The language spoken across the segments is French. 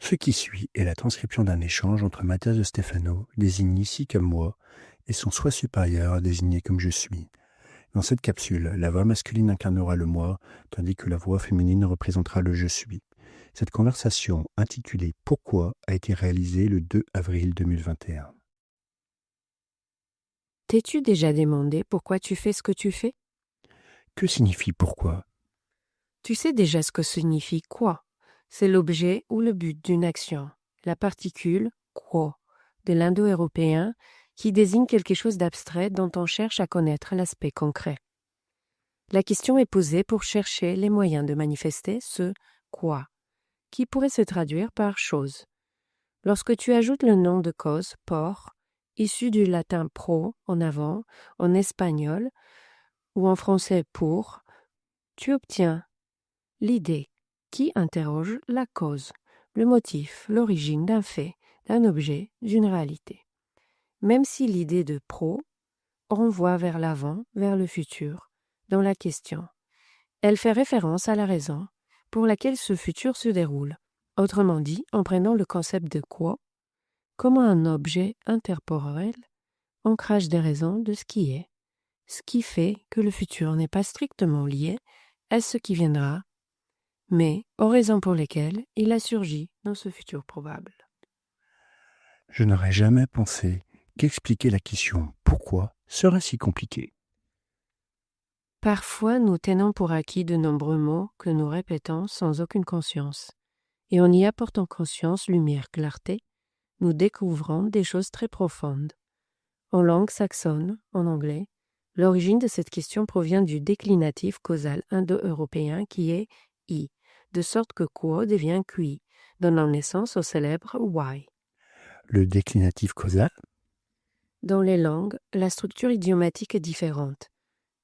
Ce qui suit est la transcription d'un échange entre Mathias de Stefano, désigné ici comme moi, et son soi supérieur, désigné comme je suis. Dans cette capsule, la voix masculine incarnera le moi, tandis que la voix féminine représentera le je suis. Cette conversation, intitulée Pourquoi, a été réalisée le 2 avril 2021. T'es-tu déjà demandé pourquoi tu fais ce que tu fais? Que signifie pourquoi? Tu sais déjà ce que signifie quoi? C'est l'objet ou le but d'une action, la particule quo de l'indo-européen qui désigne quelque chose d'abstrait dont on cherche à connaître l'aspect concret. La question est posée pour chercher les moyens de manifester ce quoi, qui pourrait se traduire par chose. Lorsque tu ajoutes le nom de cause, por, issu du latin pro en avant, en espagnol, ou en français pour, tu obtiens l'idée qui interroge la cause, le motif, l'origine d'un fait, d'un objet, d'une réalité. Même si l'idée de pro renvoie vers l'avant, vers le futur, dans la question, elle fait référence à la raison pour laquelle ce futur se déroule. Autrement dit, en prenant le concept de quoi comme un objet interporel, ancrage des raisons de ce qui est, ce qui fait que le futur n'est pas strictement lié à ce qui viendra, mais aux raisons pour lesquelles il a surgi dans ce futur probable. Je n'aurais jamais pensé qu'expliquer la question pourquoi serait si compliqué. Parfois, nous tenons pour acquis de nombreux mots que nous répétons sans aucune conscience, et en y apportant conscience, lumière, clarté, nous découvrons des choses très profondes. En langue saxonne, en anglais, l'origine de cette question provient du déclinatif causal indo-européen qui est « i », de sorte que « quo » devient « qui », donnant naissance au célèbre « why ». Le déclinatif causal? Dans les langues, la structure idiomatique est différente,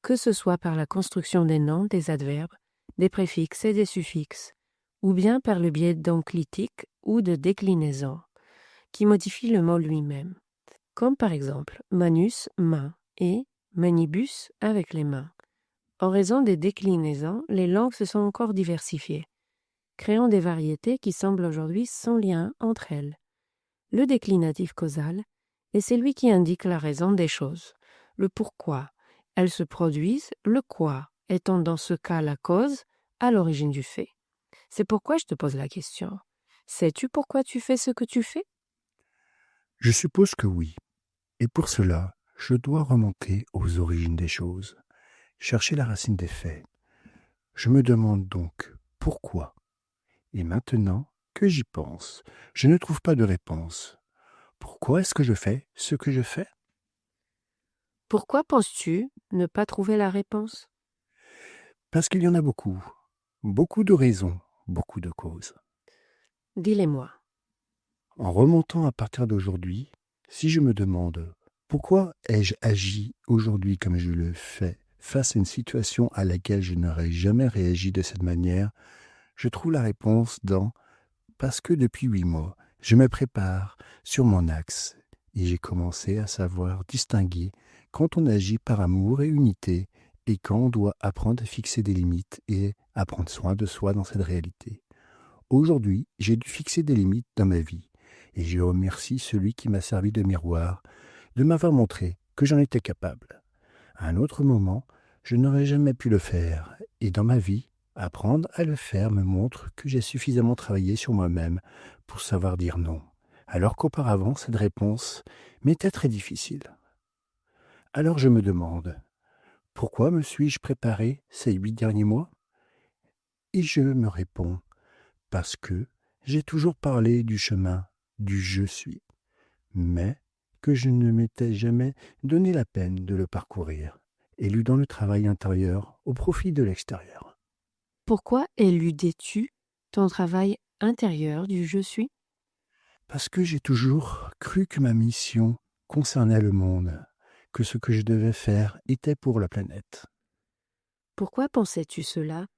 que ce soit par la construction des noms, des adverbes, des préfixes et des suffixes, ou bien par le biais d'enclitique ou de déclinaison, qui modifie le mot lui-même. Comme par exemple manus, main, et manibus, avec les mains. En raison des déclinaisons, les langues se sont encore diversifiées, créant des variétés qui semblent aujourd'hui sans lien entre elles. Le déclinatif causal est celui qui indique la raison des choses, le pourquoi elles se produisent, le quoi étant dans ce cas la cause à l'origine du fait. C'est pourquoi je te pose la question. Sais-tu pourquoi tu fais ce que tu fais? Je suppose que oui. Et pour cela, je dois remonter aux origines des choses, chercher la racine des faits. Je me demande donc pourquoi. Et maintenant que j'y pense, je ne trouve pas de réponse. Pourquoi est-ce que je fais ce que je fais? Pourquoi penses-tu ne pas trouver la réponse? Parce qu'il y en a beaucoup. Beaucoup de raisons, beaucoup de causes. Dis-les-moi. En remontant à partir d'aujourd'hui, si je me demande pourquoi ai-je agi aujourd'hui comme je le fais face à une situation à laquelle je n'aurais jamais réagi de cette manière, je trouve la réponse dans « parce que depuis 8 mois, je me prépare sur mon axe et j'ai commencé à savoir distinguer quand on agit par amour et unité et quand on doit apprendre à fixer des limites et à prendre soin de soi dans cette réalité. Aujourd'hui, j'ai dû fixer des limites dans ma vie et je remercie celui qui m'a servi de miroir, de m'avoir montré que j'en étais capable. À un autre moment, je n'aurais jamais pu le faire et dans ma vie, apprendre à le faire me montre que j'ai suffisamment travaillé sur moi-même pour savoir dire non, alors qu'auparavant cette réponse m'était très difficile. Alors je me demande, pourquoi me suis-je préparé ces 8 derniers mois? Et je me réponds, parce que j'ai toujours parlé du chemin du je suis, mais que je ne m'étais jamais donné la peine de le parcourir, éludant le travail intérieur au profit de l'extérieur. Pourquoi éludais-tu ton travail intérieur du « je suis » ? Parce que j'ai toujours cru que ma mission concernait le monde, que ce que je devais faire était pour la planète. Pourquoi pensais-tu cela?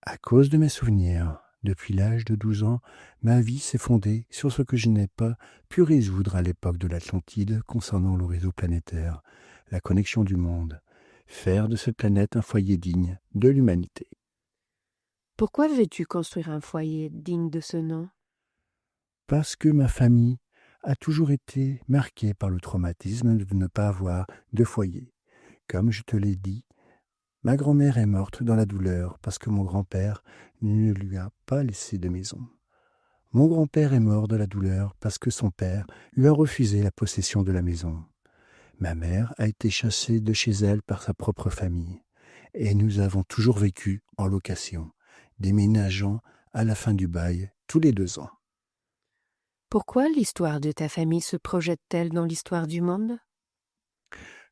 À cause de mes souvenirs, depuis l'âge de 12 ans, ma vie s'est fondée sur ce que je n'ai pas pu résoudre à l'époque de l'Atlantide concernant le réseau planétaire, la connexion du monde, faire de cette planète un foyer digne de l'humanité. Pourquoi veux-tu construire un foyer digne de ce nom? Parce que ma famille a toujours été marquée par le traumatisme de ne pas avoir de foyer. Comme je te l'ai dit, ma grand-mère est morte dans la douleur parce que mon grand-père ne lui a pas laissé de maison. Mon grand-père est mort de la douleur parce que son père lui a refusé la possession de la maison. Ma mère a été chassée de chez elle par sa propre famille. Et nous avons toujours vécu en location, déménageant à la fin du bail tous les 2 ans. Pourquoi l'histoire de ta famille se projette-t-elle dans l'histoire du monde?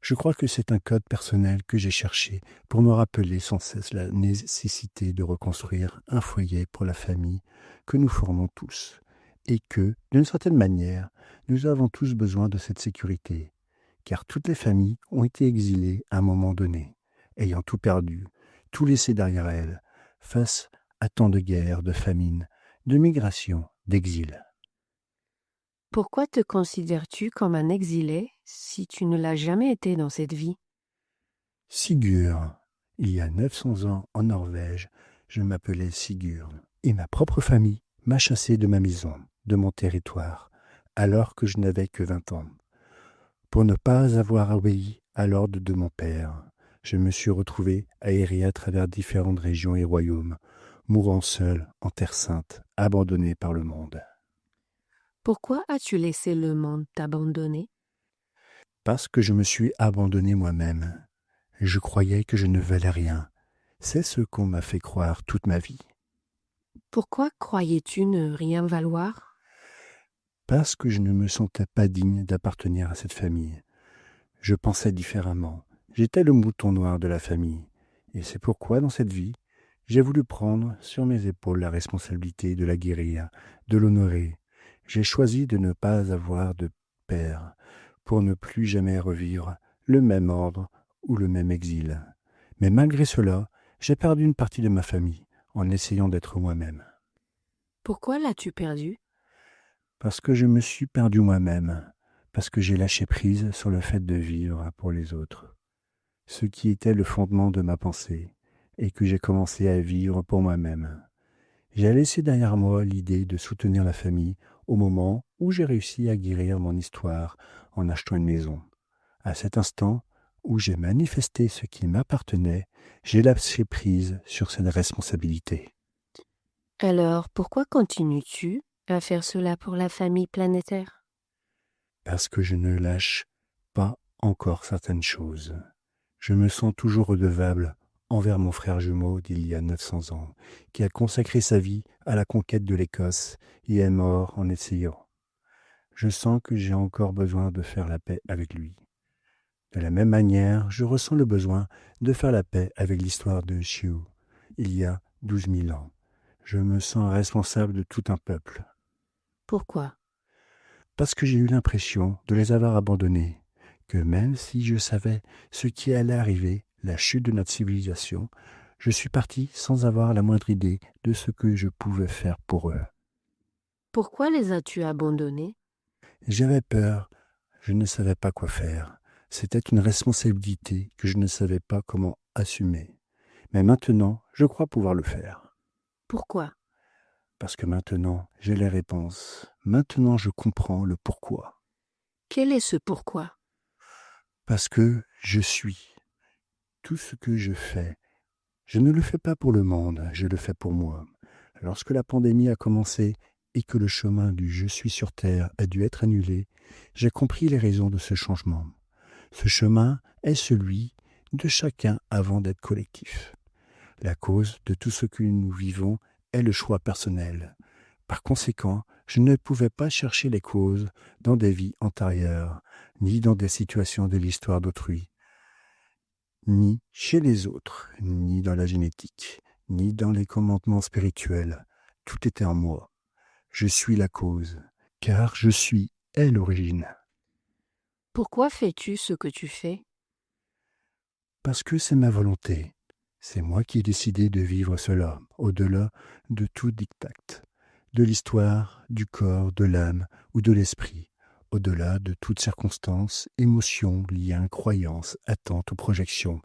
Je crois que c'est un code personnel que j'ai cherché pour me rappeler sans cesse la nécessité de reconstruire un foyer pour la famille que nous formons tous, et que, d'une certaine manière, nous avons tous besoin de cette sécurité, car toutes les familles ont été exilées à un moment donné, ayant tout perdu, tout laissé derrière elles, face à tant de guerres, de famines, de migrations, d'exil. Pourquoi te considères-tu comme un exilé si tu ne l'as jamais été dans cette vie? Sigurd, il y a 900 ans en Norvège, je m'appelais Sigurd, et ma propre famille m'a chassé de ma maison, de mon territoire, alors que je n'avais que 20 ans. Pour ne pas avoir obéi à l'ordre de mon père, je me suis retrouvé à errer à travers différentes régions et royaumes, mourant seul en Terre Sainte, abandonné par le monde. Pourquoi as-tu laissé le monde t'abandonner? Parce que je me suis abandonné moi-même. Je croyais que je ne valais rien. C'est ce qu'on m'a fait croire toute ma vie. Pourquoi croyais-tu ne rien valoir? Parce que je ne me sentais pas digne d'appartenir à cette famille. Je pensais différemment. J'étais le mouton noir de la famille. Et c'est pourquoi, dans cette vie, j'ai voulu prendre sur mes épaules la responsabilité de la guérir, de l'honorer. J'ai choisi de ne pas avoir de père, pour ne plus jamais revivre le même ordre ou le même exil. Mais malgré cela, j'ai perdu une partie de ma famille en essayant d'être moi-même. Pourquoi l'as-tu perdu? Parce que je me suis perdu moi-même, parce que j'ai lâché prise sur le fait de vivre pour les autres, ce qui était le fondement de ma pensée, et que j'ai commencé à vivre pour moi-même. J'ai laissé derrière moi l'idée de soutenir la famille au moment où j'ai réussi à guérir mon histoire en achetant une maison. À cet instant où j'ai manifesté ce qui m'appartenait, j'ai lâché prise sur cette responsabilité. Alors, pourquoi continues-tu à faire cela pour la famille planétaire? Parce que je ne lâche pas encore certaines choses. Je me sens toujours redevable envers mon frère jumeau d'il y a 900 ans, qui a consacré sa vie à la conquête de l'Écosse et est mort en essayant. Je sens que j'ai encore besoin de faire la paix avec lui. De la même manière, je ressens le besoin de faire la paix avec l'histoire de Xiu, il y a 12 000 ans. Je me sens responsable de tout un peuple, Pourquoi? parce que j'ai eu l'impression de les avoir abandonnés, que même si je savais ce qui allait arriver, la chute de notre civilisation, je suis parti sans avoir la moindre idée de ce que je pouvais faire pour eux. Pourquoi les as-tu abandonnés? J'avais peur, je ne savais pas quoi faire. C'était une responsabilité que je ne savais pas comment assumer. Mais maintenant, je crois pouvoir le faire. Pourquoi? Parce que maintenant, j'ai les réponses. Maintenant, je comprends le pourquoi. Quel est ce pourquoi? Parce que je suis. Tout ce que je fais, je ne le fais pas pour le monde, je le fais pour moi. Lorsque la pandémie a commencé et que le chemin du je suis sur Terre a dû être annulé, j'ai compris les raisons de ce changement. Ce chemin est celui de chacun avant d'être collectif. La cause de tout ce que nous vivons est le choix personnel. Par conséquent, je ne pouvais pas chercher les causes dans des vies antérieures, ni dans des situations de l'histoire d'autrui, ni chez les autres, ni dans la génétique, ni dans les commandements spirituels. Tout était en moi. Je suis la cause, car je suis est l'origine. Pourquoi fais-tu ce que tu fais? Parce que c'est ma volonté. C'est moi qui ai décidé de vivre cela, au-delà de tout diktat, de l'histoire, du corps, de l'âme ou de l'esprit, au-delà de toute circonstance, émotion, lien, croyance, attente ou projection.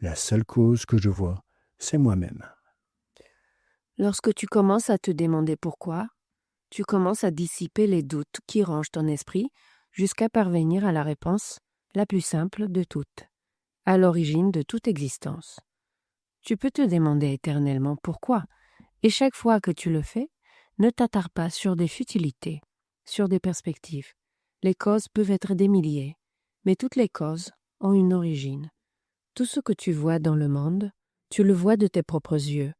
La seule cause que je vois, c'est moi-même. Lorsque tu commences à te demander pourquoi, tu commences à dissiper les doutes qui rongent ton esprit jusqu'à parvenir à la réponse la plus simple de toutes, à l'origine de toute existence. Tu peux te demander éternellement pourquoi, et chaque fois que tu le fais, ne t'attarde pas sur des futilités, sur des perspectives. Les causes peuvent être des milliers, mais toutes les causes ont une origine. Tout ce que tu vois dans le monde, tu le vois de tes propres yeux.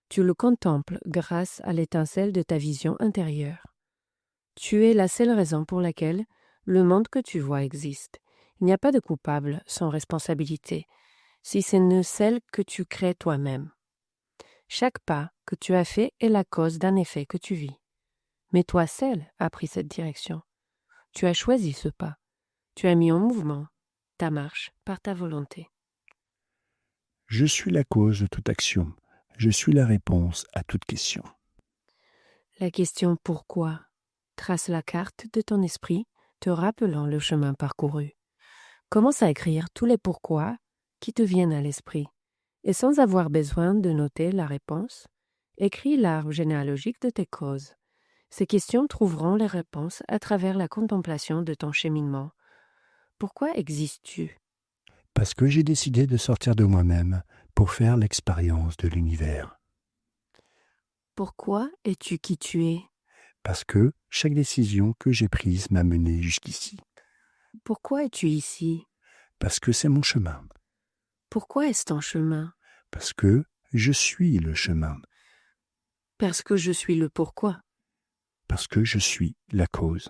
Tu le contemples grâce à l'étincelle de ta vision intérieure. Tu es la seule raison pour laquelle le monde que tu vois existe. Il n'y a pas de coupable sans responsabilité, si ce n'est celle que tu crées toi-même. Chaque pas que tu as fait est la cause d'un effet que tu vis. Mais toi seul as pris cette direction. Tu as choisi ce pas. Tu as mis en mouvement ta marche par ta volonté. Je suis la cause de toute action. Je suis la réponse à toute question. La question pourquoi trace la carte de ton esprit, te rappelant le chemin parcouru. Commence à écrire tous les pourquoi qui te viennent à l'esprit. Et sans avoir besoin de noter la réponse, écris l'arbre généalogique de tes causes. Ces questions trouveront les réponses à travers la contemplation de ton cheminement. Pourquoi existes-tu? Parce que j'ai décidé de sortir de moi-même pour faire l'expérience de l'univers. Pourquoi es-tu qui tu es? Parce que chaque décision que j'ai prise m'a mené jusqu'ici. Pourquoi es-tu ici? Parce que c'est mon chemin. Pourquoi est-ce ton chemin? Parce que je suis le chemin. Parce que je suis le pourquoi. Parce que je suis la cause.